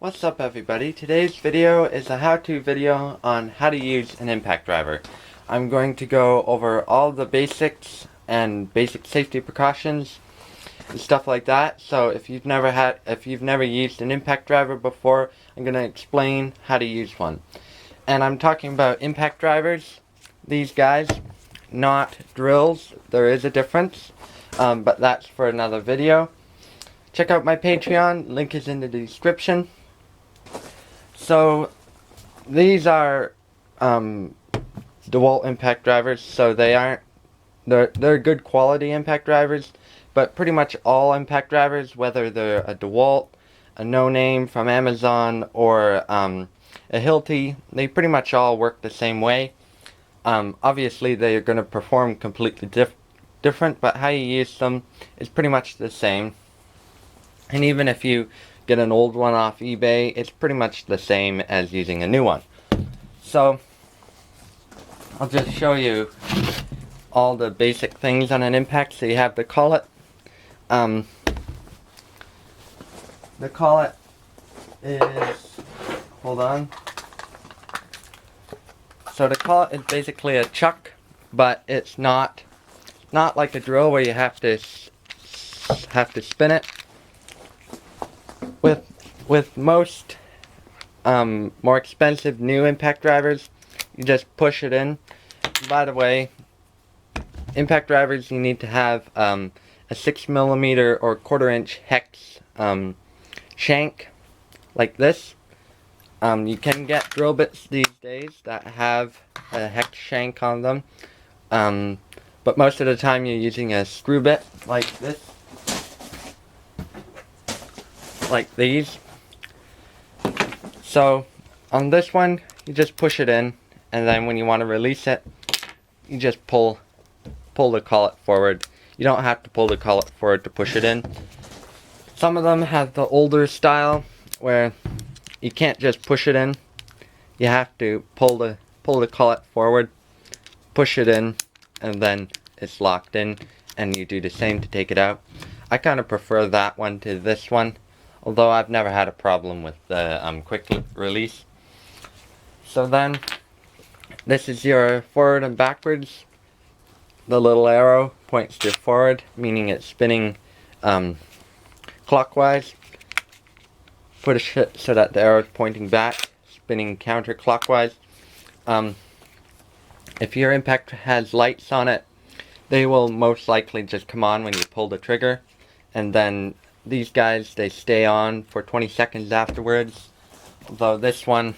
What's up everybody? Today's video is a how-to video on how to use an impact driver. I'm going to go over all the basics and basic safety precautions and stuff like that. So if you've never used an impact driver before, I'm going to explain how to use one. And I'm talking about impact drivers, these guys, not drills. There is a difference, but that's for another video. Check out my Patreon, link is in the description. So these are Dewalt impact drivers, so they're good quality impact drivers, but pretty much all impact drivers, whether they're a Dewalt, a no name from Amazon, or a Hilti, they pretty much all work the same way. Obviously they're going to perform completely different, but how you use them is pretty much the same. And even if you get an old one off eBay, it's pretty much the same as using a new one. So I'll just show you all the basic things on an impact. So you have the collet. The collet is, hold on. So the collet is basically a chuck, but it's not like a drill where you have to spin it. With most more expensive new impact drivers, you just push it in. By the way, impact drivers, you need to have a 6mm or 1/4 inch hex shank like this. You can get drill bits these days that have a hex shank on them, but most of the time you're using a screw bit like this, like these. So on this one, you just push it in, and then when you want to release it, you just pull the collet forward. You don't have to pull the collet forward to push it in. Some of them have the older style where you can't just push it in. You have to pull the collet forward, push it in, and then it's locked in, and you do the same to take it out. I kind of prefer that one to this one, although I've never had a problem with the quick release. So then, this is your forward and backwards. The little arrow points to forward, meaning it's spinning clockwise. Push it so that the arrow is pointing back, spinning counterclockwise. If your impact has lights on it, they will most likely just come on when you pull the trigger, and then these guys, they stay on for 20 seconds afterwards. Although this one,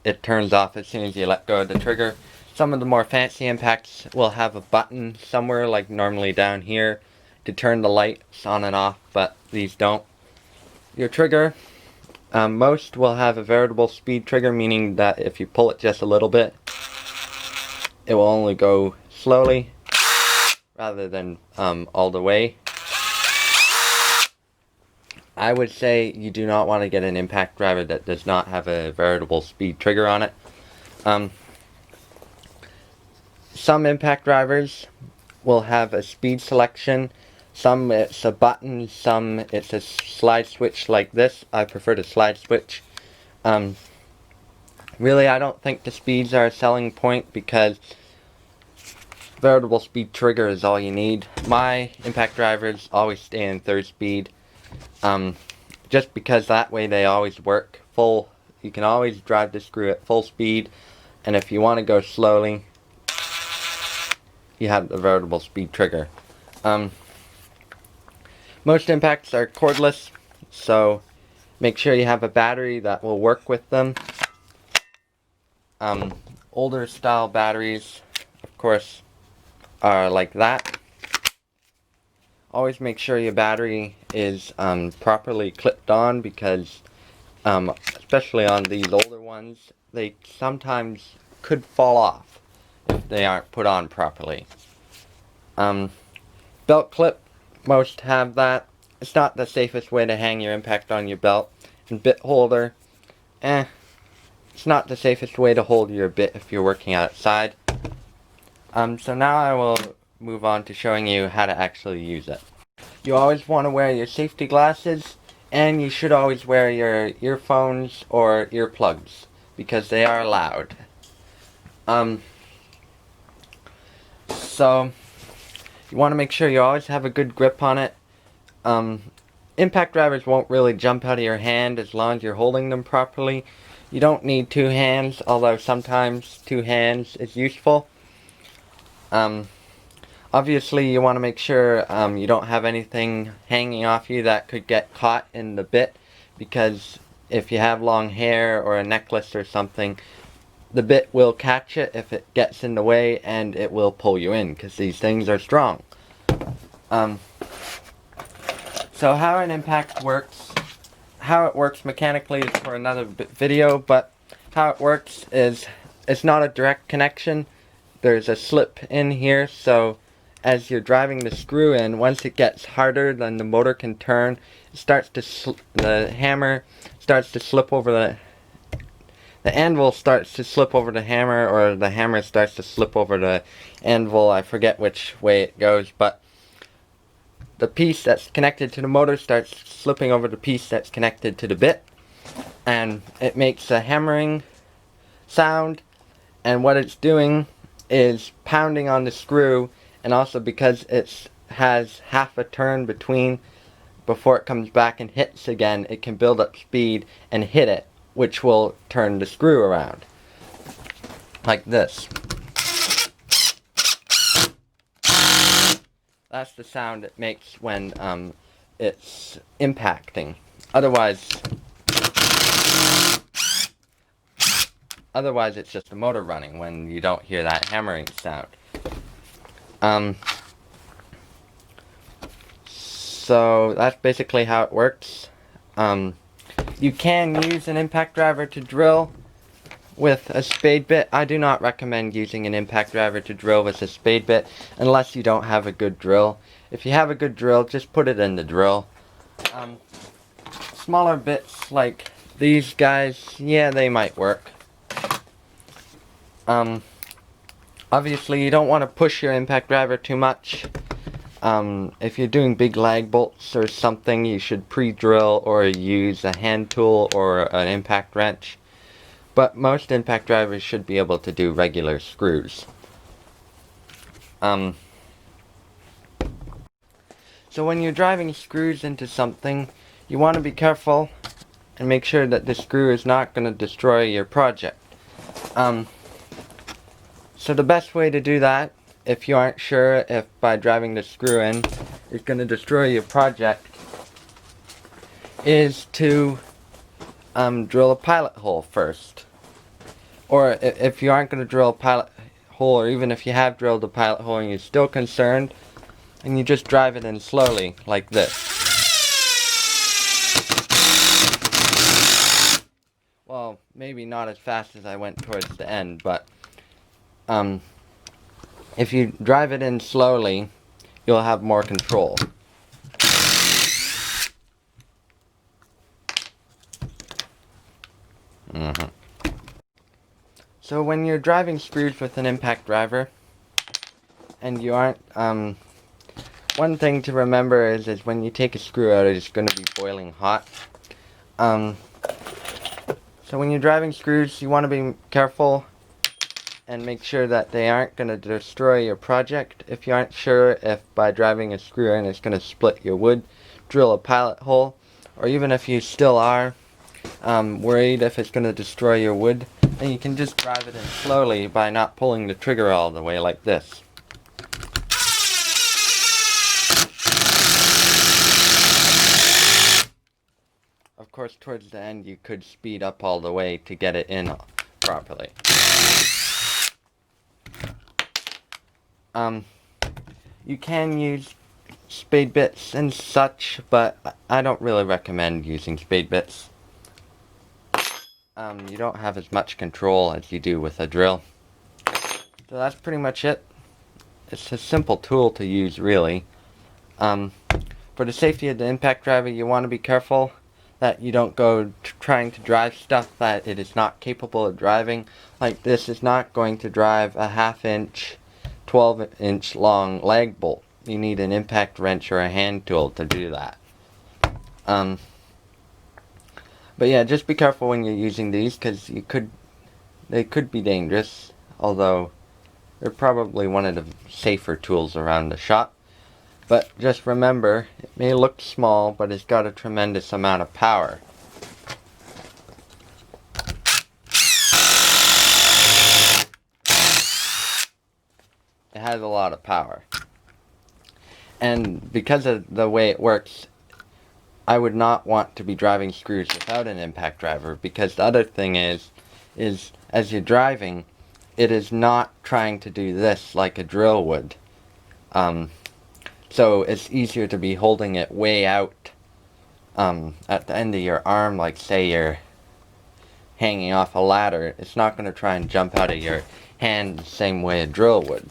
it turns off as soon as you let go of the trigger. Some of the more fancy impacts will have a button somewhere, like normally down here, to turn the lights on and off, but these don't. Your trigger, most will have a variable speed trigger, meaning that if you pull it just a little bit, it will only go slowly rather than all the way. I would say you do not want to get an impact driver that does not have a variable speed trigger on it. Some impact drivers will have a speed selection. Some it's a button, some it's a slide switch like this. I prefer the slide switch. Really, I don't think the speeds are a selling point because variable speed trigger is all you need. My impact drivers always stay in 3rd speed. Just because that way they always work full. You can always drive the screw at full speed, and if you want to go slowly, you have the variable speed trigger. Most impacts are cordless, so make sure you have a battery that will work with them. Older style batteries, of course, are like that. Always make sure your battery is properly clipped on, because especially on these older ones, they sometimes could fall off if they aren't put on properly. Belt clip, most have that. It's not the safest way to hang your impact on your belt. And bit holder, it's not the safest way to hold your bit if you're working outside. So now I will move on to showing you how to actually use it. You always want to wear your safety glasses And you should always wear your earphones or earplugs because they are loud. So you want to make sure you always have a good grip on it. Impact drivers won't really jump out of your hand as long as you're holding them properly. You don't need two hands, although sometimes two hands is useful. Obviously you want to make sure you don't have anything hanging off you that could get caught in the bit, because if you have long hair or a necklace or something, the bit will catch it if it gets in the way and it will pull you in, because these things are strong. So how an impact works, how it works mechanically is for another video, but how it works is it's not a direct connection. There's a slip in here, so as you're driving the screw in, once it gets harder than the motor can turn, it starts to the hammer starts to slip over the anvil starts to slip over the hammer, or the hammer starts to slip over the anvil. I forget which way it goes, but the piece that's connected to the motor starts slipping over the piece that's connected to the bit, and it makes a hammering sound, and what it's doing is pounding on the screw, and also because it has half a turn before it comes back and hits again, it can build up speed and hit it, which will turn the screw around like this. That's the sound it makes when it's impacting. Otherwise it's just a motor running when you don't hear that hammering sound. So that's basically how it works. You can use an impact driver to drill with a spade bit. I do not recommend using an impact driver to drill with a spade bit unless you don't have a good drill. If you have a good drill, just put it in the drill. Smaller bits like these guys, yeah, they might work. Obviously you don't want to push your impact driver too much. If you're doing big lag bolts or something, you should pre-drill or use a hand tool or an impact wrench. But most impact drivers should be able to do regular screws. So when you're driving screws into something, you want to be careful and make sure that the screw is not going to destroy your project. So the best way to do that, if you aren't sure if by driving the screw in is going to destroy your project, is to drill a pilot hole first. Or if you aren't going to drill a pilot hole, or even if you have drilled a pilot hole and you're still concerned, and you just drive it in slowly, like this. Well, maybe not as fast as I went towards the end, but if you drive it in slowly, you'll have more control. So when you're driving screws with an impact driver, and you aren't, one thing to remember is when you take a screw out, it's going to be boiling hot. So when you're driving screws, you want to be careful and make sure that they aren't going to destroy your project. If you aren't sure if by driving a screw in it's going to split your wood, drill a pilot hole. Or even if you still are worried if it's going to destroy your wood, then you can just drive it in slowly by not pulling the trigger all the way like this. Of course, towards the end you could speed up all the way to get it in properly. You can use spade bits and such, but I don't really recommend using spade bits. You don't have as much control as you do with a drill. So that's pretty much it. It's a simple tool to use, really. For the safety of the impact driver, you want to be careful that you don't go trying to drive stuff that it is not capable of driving. Like this is not going to drive a 1/2 inch, 12-inch long lag bolt. You need an impact wrench or a hand tool to do that. But yeah, just be careful when you're using these, because they could be dangerous, although they're probably one of the safer tools around the shop. But just remember, it may look small, but it's got a tremendous amount of power. It has a lot of power. And because of the way it works, I would not want to be driving screws without an impact driver, because the other thing is as you're driving, it is not trying to do this like a drill would. So it's easier to be holding it way out at the end of your arm, like say you're hanging off a ladder. It's not going to try and jump out of your hand the same way a drill would.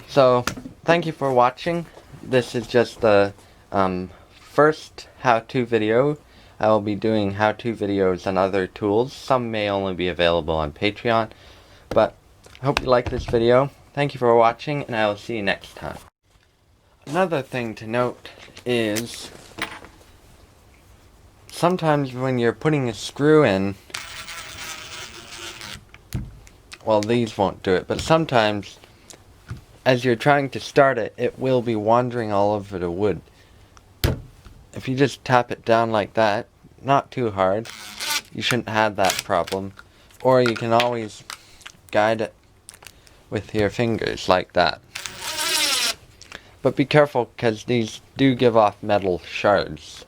So, thank you for watching. This is just the first how-to video. I will be doing how-to videos on other tools. Some may only be available on Patreon. But, I hope you like this video. Thank you for watching, and I will see you next time. Another thing to note is, sometimes when you're putting a screw in, well, these won't do it, but sometimes as you're trying to start it, it will be wandering all over the wood. If you just tap it down like that, not too hard, you shouldn't have that problem. Or you can always guide it with your fingers like that. But be careful, because these do give off metal shards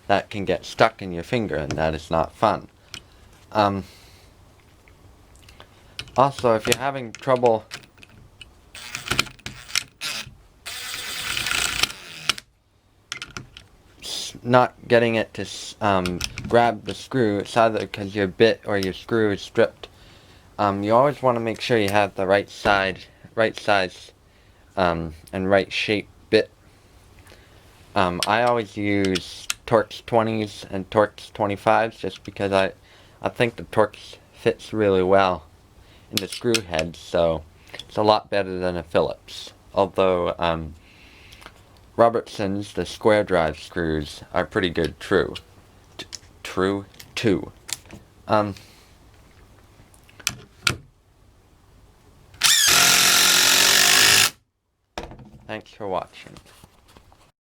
that can get stuck in your finger, and that is not fun. Also, if you're having trouble not getting it to grab the screw, it's either because your bit or your screw is stripped. You always want to make sure you have the right size, and right shape bit. I always use Torx 20s and Torx 25s just because I think the Torx fits really well in the screw head, so it's a lot better than a Phillips. Although Robertson's, the square drive screws, are pretty good too. Thanks for watching.